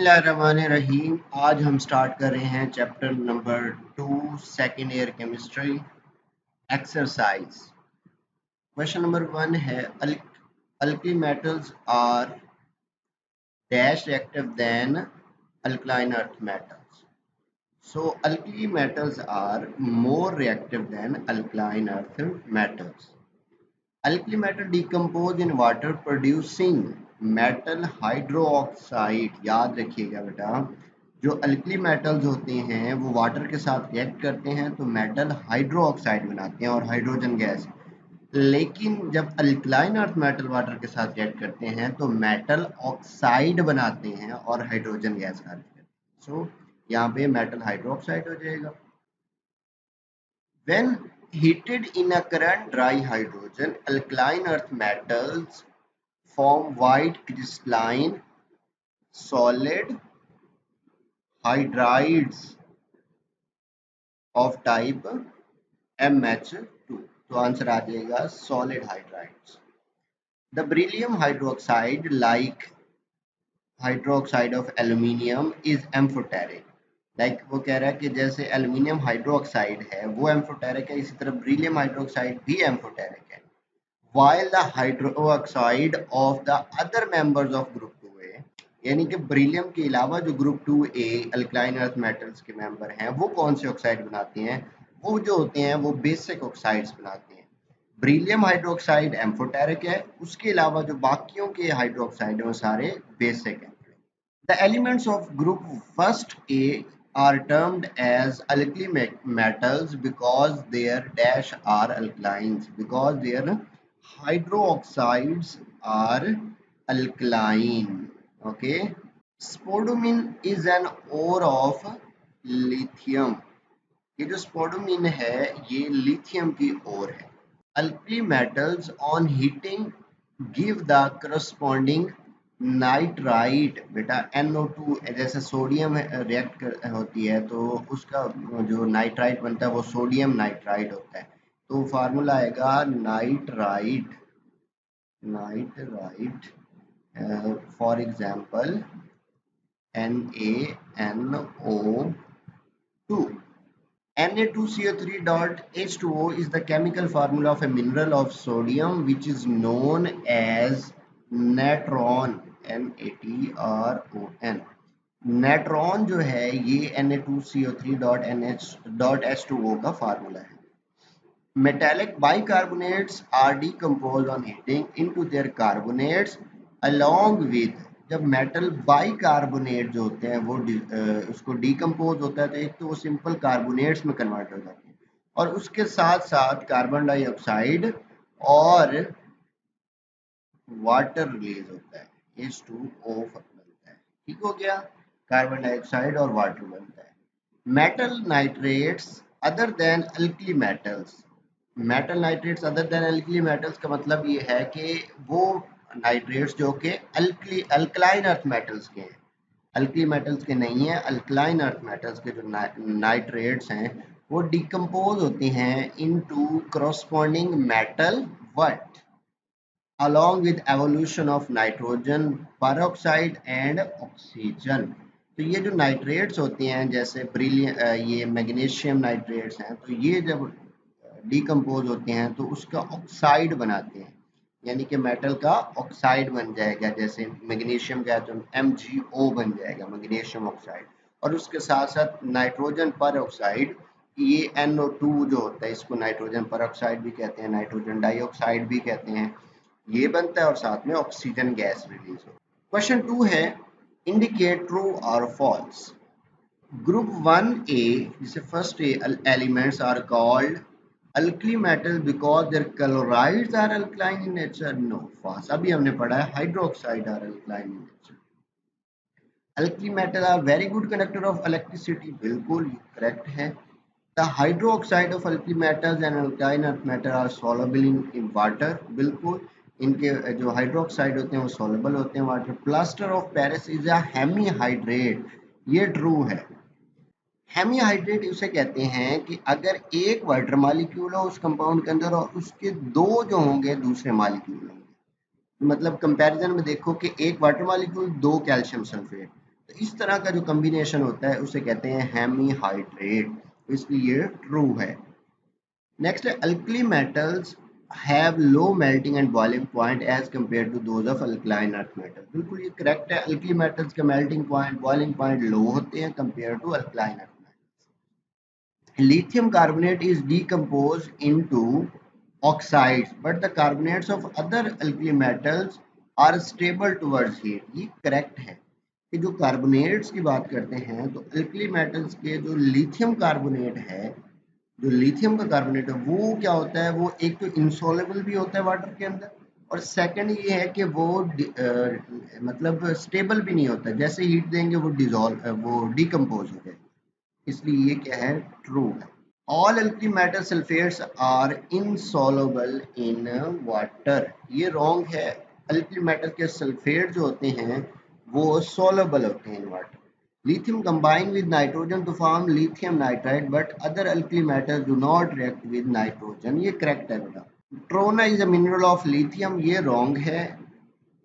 बिस्मिल्लाहिर्रहमानिर्रहीम। आज हम स्टार्ट कर रहे हैं chapter number 2 second year chemistry exercise. Question number 1 है alkali metals are dash reactive than alkaline earth metals. So alkali metals are more reactive than alkaline earth metals. Alkali metal decompose in water producing metal hydroxide. याद रखिएगा बेटा, जो alkali metals होते हैं वो water के साथ रिएक्ट करते हैं तो मेटल हाइड्रोक्साइड बनाते हैं और हाइड्रोजन गैस। लेकिन जब अल्कलाइन अर्थ मेटल वाटर के साथ रिएक्ट करते हैं तो मेटल ऑक्साइड बनाते हैं और हाइड्रोजन गैस खाते हैं। सो यहाँ पे मेटल हाइड्रोक्साइड हो जाएगा। When heated in a current, dry hydrogen alkaline earth metals form white crystalline solid hydrides of type MH2. तो आंसर आ जाएगा solid hydrides. The beryllium hydroxide, like hydroxide of aluminium, is amphoteric. वो कह रहा है कि जैसे एल्यूमिनियम हाइड्रोक्साइड है वो एम्फोटेरिक है, इसी तरह बेरिलियम हाइड्रोक्साइड भी एम्फोटेरिक है। While the hydroxide of the other members of group 2A, यानी कि बेरिलियम के अलावा जो group 2A alkaline earth metals के मेंबर हैं वो कौन से ऑक्साइड बनाते हैं? वो जो होते हैं वो बेसिक ऑक्साइड्स बनाते हैं। बेरिलियम हाइड्रोक्साइड एम्फोटेरिक है, उसके अलावा जो बाकियों के हाइड्रोक्साइड हैं वो सारे बेसिक हैं। The elements of group first A are termed as alkali metals because their dash are alkalines, because their hydroxides are alkaline. Okay. Spodumene is an ore of lithium. ये जो स्पोडोमिन है ये लिथियम की ओर है। Alkali metals on heating give the corresponding nitrite. बेटा NO2 जैसे sodium react होती है तो उसका जो नाइट्राइट बनता है वो सोडियम नाइट्राइट होता है। तो फार्मूला आएगा nitrite for example NaNO2. Na2CO3.H2O is the chemical formula of a mineral of sodium which is known as natron. NaTRON. Natron जो है ये Na2CO3.H2O का फार्मूला है। Metallic bicarbonates are decomposed on heating into their carbonates along with, जब metal bicarbonate जो होते हैं वो उसको डिकम्पोज होता है तो एक तो वो सिंपल कार्बोनेट्स में कन्वर्ट हो जाते हैं और उसके साथ साथ कार्बन डाइऑक्साइड और वाटर रिलीज होता है, H2O बनता है। ठीक हो गया, कार्बन डाइऑक्साइड और वाटर बनता है। Metal nitrates other than alkali metals, metal nitrates other than alkali metals का मतलब ये है कि वो नाइट्रेट्स जो कि अल्कलाइन अर्थ मेटल्स के हैं, अल्कली मेटल्स के नहीं है, अल्कलाइन अर्थ मेटल्स के जो नाइट्रेट्स हैं वो डिकम्पोज होते हैं into corresponding metal what along with evolution of nitrogen peroxide and oxygen. तो ये जो नाइट्रेट्स होते हैं जैसे ये मैग्नीशियम नाइट्रेट्स हैं तो ये जब डिकम्पोज होते हैं तो उसका ऑक्साइड बनाते हैं, यानी कि मेटल का ऑक्साइड बन जाएगा। जैसे मैग्नीशियम का तो MgO बन जाएगा, मैग्नीशियम ऑक्साइड। और उसके साथ साथ नाइट्रोजन पेरोक्साइड, ये NO2 जो होता है इसको नाइट्रोजन पेरोक्साइड भी कहते हैं, नाइट्रोजन डाइऑक्साइड भी कहते हैं, ये बनता है और साथ में ऑक्सीजन गैस रिलीज हो। क्वेश्चन 2 है इंडिकेट ट्रू और फॉल्स। ग्रुप 1A जिसे first elements are called alkali metal because their chlorides are alkaline in nature. No, false. अभी हमने पढ़ा है hydroxide are alkaline in nature. Alkali metal are very good conductor of electricity. बिल्कुल correct है। The hydroxide of alkali metals and alkaline earth metal are soluble in water. बिल्कुल, इनके जो hydroxide होते हैं वो soluble होते हैं water. Plaster of Paris is a hemihydrate, ये ट्रू है। हेमीहाइड्रेट उसे कहते हैं कि अगर एक वाटर मॉलिक्यूल हो उस कंपाउंड के अंदर और उसके दो जो होंगे दूसरे मॉलिक्यूल होंगे, मतलब कंपैरिजन में देखो कि एक वाटर मॉलिक्यूल दो कैल्शियम सल्फेट, तो इस तरह का जो कम्बिनेशन होता है उसे कहते हैं हेमी हाइड्रेट, इसलिए ये ट्रू है। नेक्स्ट है alkali metals have low melting and boiling point as compare to those of alkaline earth metal. बिल्कुल ये करेक्ट है, अल्कली मेटल्स के melting point boiling point low होते हैं compare to alkaline earth metals. Lithium carbonate is decomposed into oxides but the carbonates of other alkali metals are stable towards heat। ये correct है कि जो carbonates की बात करते हैं तो अल्कली मेटल्स के जो लिथियम कार्बोनेट है, जो लिथियम का कार्बोनेट है वो क्या होता है, वो एक तो इंसॉल्युबल भी होता है वाटर के अंदर, और सेकंड ये है कि वो मतलब स्टेबल भी नहीं होता, जैसे हीट देंगे वो डिजॉल्व वो डिकम्पोज हो जाए, इसलिए ये क्या है, ट्रू है। All alkali metal sulphates are insoluble in water, ये रॉन्ग है। अल्कली मेटल के सल्फेट जो होते हैं वो सॉल्युबल होते हैं in water. Lithium combine with nitrogen to form lithium nitride, but other alkali metals do not react with nitrogen। ये करेक्ट है बेटा। Trona is a mineral of lithium, ये रॉन्ग है।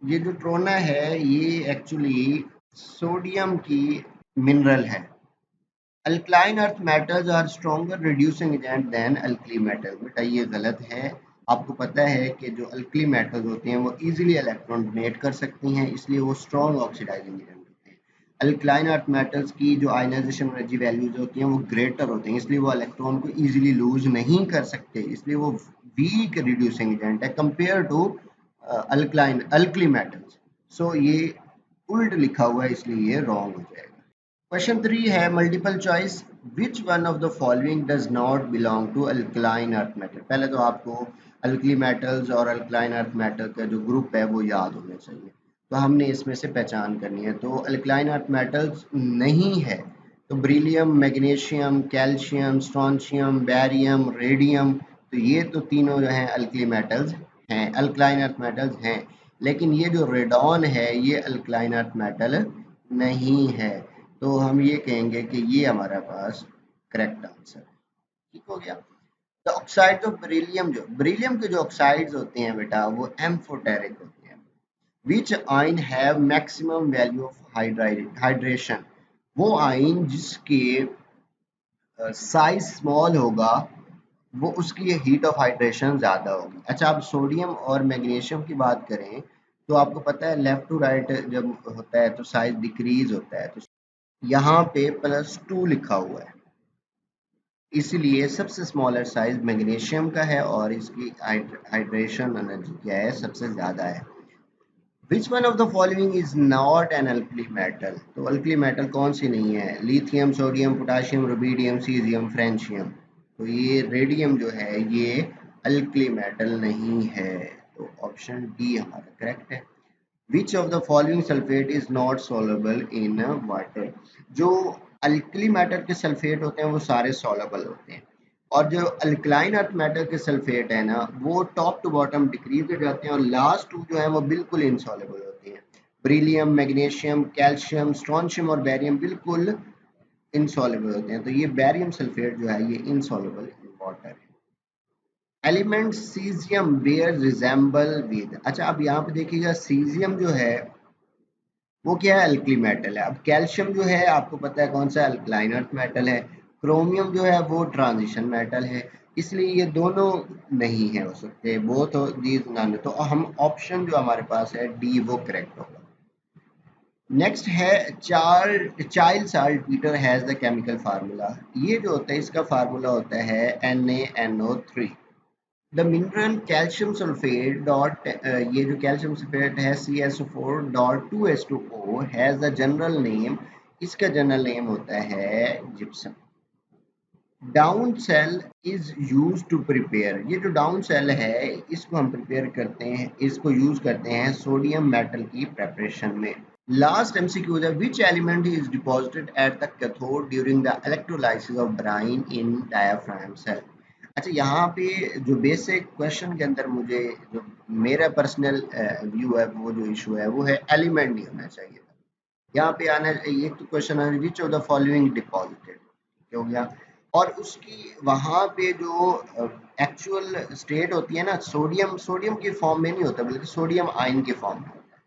ये जो ट्रोना है ये एक्चुअली सोडियम की मिनरल है। Alkaline earth metals are stronger reducing agent than alkali metal, बेटा ये गलत है। आपको पता है कि जो अल्कली मेटल्स होते हैं वो इजीली इलेक्ट्रॉन डोनेट कर सकती हैं, इसलिए वो स्ट्रॉन्ग ऑक्सीडाइजिंग एजेंट होते हैं। अल्कलाइन अर्थ मेटल्स की जो आयनाइजेशन एनर्जी वैल्यूज होती हैं वो ग्रेटर होते हैं, इसलिए वो इलेक्ट्रॉन को इजीली लूज नहीं कर सकते, इसलिए वो वीक रिड्यूसिंग एजेंट है compare to alkaline alkali metals. So ये उल्ट लिखा हुआ है, इसलिए ये रॉन्ग हो जाएगा। क्वेश्चन 3 है multiple choice, which one of the following does not belong to alkaline earth metal. पहले तो आपको अल्कली मेटल्स और अल्कलाइन अर्थ मेटल का जो ग्रुप है वो याद होना चाहिए, तो हमने इसमें से पहचान करनी है। तो अल्कलाइन अर्थ मेटल्स नहीं है, तो beryllium, magnesium, calcium, strontium, barium, radium, तो ये तो तीनों जो हैं अल्कली मेटल्स हैं, अल्कलाइन अर्थ मेटल्स हैं। लेकिन ये जो रेडॉन है ये अल्कलाइन अर्थ मेटल नहीं है, तो हम ये कहेंगे कि ये हमारा पास करेक्ट आंसर है। ठीक हो गया। तो ऑक्साइड ऑफ बेरिलियम, जो बेरिलियम के जो ऑक्साइड्स होते हैं बेटा वो एम्फोटेरिक होते हैं। विच आइन have maximum value of hydration, वो आइन जिसके साइज स्मॉल होगा वो उसकी हीट ऑफ हाइड्रेशन ज़्यादा होगी। अच्छा, आप सोडियम और मैग्नीशियम की बात करें तो आपको पता है लेफ्ट टू राइट जब होता है तो साइज डिक्रीज होता है, तो यहाँ पे +2 लिखा हुआ है, इसलिए सबसे स्मॉलर साइज मैग्नीशियम का है और इसकी हाइड्रेशन एनर्जी क्या है, सबसे ज़्यादा है। विच one of the following is not an alkali metal, तो अल्कली मेटल कौन सी नहीं है, lithium, sodium, potassium, rubidium, caesium, francium, तो ये रेडियम जो है ये अल्कली मेटल नहीं है, तो ऑप्शन डी हमारा करेक्ट है। Which of the following sulphate is not soluble in water, जो अल्कली मैटर के सल्फेट होते हैं वो सारे सोलेबल होते हैं, और जो अल्कलाइन अर्थ मैटर के सल्फेट है ना वो टॉप टू बॉटम डिक्रीज हो जाते हैं, और लास्ट टू जो है वो बिल्कुल इनसॉलेबल होते हैं। ब्रिलियम, मैग्नीशियम, कैल्शियम, स्ट्रॉन्शियम और बैरियम बिल्कुल इनसॉलेबल होते हैं, तो ये बैरियम सल्फेट जो है ये इनसॉलेबल इन वाटर है। Element caesium bear resemble with, अच्छा अब यहाँ पे देखिएगा सीजियम जो है वो क्या है, अल्कली मेटल है। अब कैल्शियम जो है आपको पता है कौन सा, अल्कलाइन अर्थ मेटल है। क्रोमियम जो है वो ट्रांजिशन मेटल है, इसलिए ये दोनों नहीं है हो सकते, बोथ दीज नन, तो हम ऑप्शन जो हमारे पास है डी वो करेक्ट होगा। नेक्स्ट है child saltpetre has the chemical formula, ये जो होता है इसका फार्मूला होता है NaNO3। The mineral calcium sulphate dot, ये जो कैल्शियम सल्फेट है CSO4.2H2O has the general name, इसका जनरल नेम होता है gypsum. Down cell is use to prepare, ये जो डाउन सेल है इसको हम प्रिपेयर करते हैं, इसको यूज करते हैं सोडियम मेटल की प्रेपरेशन में। लास्ट एमसीक्यू है, which element is deposited at the cathode during the electrolysis of brine in diaphragm cell. अच्छा, यहाँ पे जो बेसिक क्वेश्चन के अंदर मुझे जो मेरा पर्सनल व्यू है वो जो इशू है वो है एलिमेंट नहीं होना चाहिए था, यहाँ पे आना एक तो क्वेश्चन है which of the following deposited, हो गया, और उसकी वहाँ पे जो एक्चुअल स्टेट होती है ना, सोडियम सोडियम की फॉर्म में नहीं होता बल्कि सोडियम आयन के फॉर्म में होता है,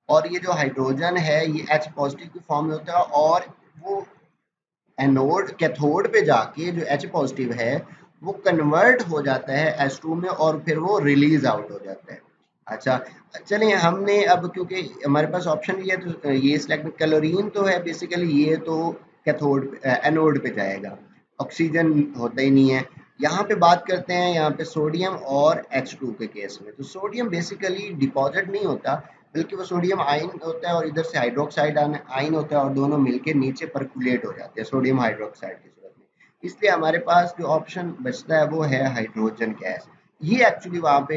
और ये जो हाइड्रोजन है ये H पॉजिटिव की फॉर्म में होता है और वो एनोड कैथोड पे जाके जो H पॉजिटिव है वो कन्वर्ट हो जाता है H2 में और फिर वो रिलीज आउट हो जाता है। अच्छा, चलिए हमने अब क्योंकि हमारे पास ऑप्शन ये है तो ये सिलेक्ट क्लोरीन तो है बेसिकली, ये तो कैथोड एनोड पे जाएगा, ऑक्सीजन होता ही नहीं है। यहाँ पे बात करते हैं यहाँ पे सोडियम और H2 के केस में। तो सोडियम बेसिकली डिपॉजिट नहीं होता, बल्कि वो सोडियम आयन होता है और इधर से हाइड्रोक्साइड आयन होता है और दोनों मिलके नीचे परकुलेट हो जाते हैं सोडियम हाइड्रोक्साइड की सूरत में। इसलिए हमारे पास जो ऑप्शन बचता है वो है हाइड्रोजन गैस। ये एक्चुअली वहाँ पे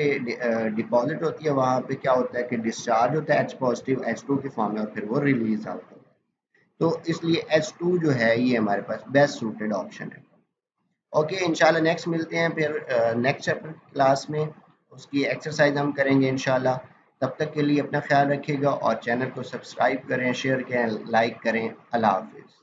डिपॉजिट होती है, वहाँ पे क्या होता है कि डिस्चार्ज होता है H पॉजिटिव H2 की फॉर्म में और फिर वो रिलीज आउट होता है। तो इसलिए H2 जो है ये हमारे पास बेस्ट सूटेड ऑप्शन है। ओके, इंशाल्लाह नेक्स्ट मिलते हैं फिर नेक्स्ट चैप्टर क्लास में, उसकी एक्सरसाइज हम करेंगे इंशाल्लाह। तब तक के लिए अपना ख्याल रखिएगा और चैनल को सब्सक्राइब करें, शेयर करें, लाइक करें। अल्लाह हाफिज़।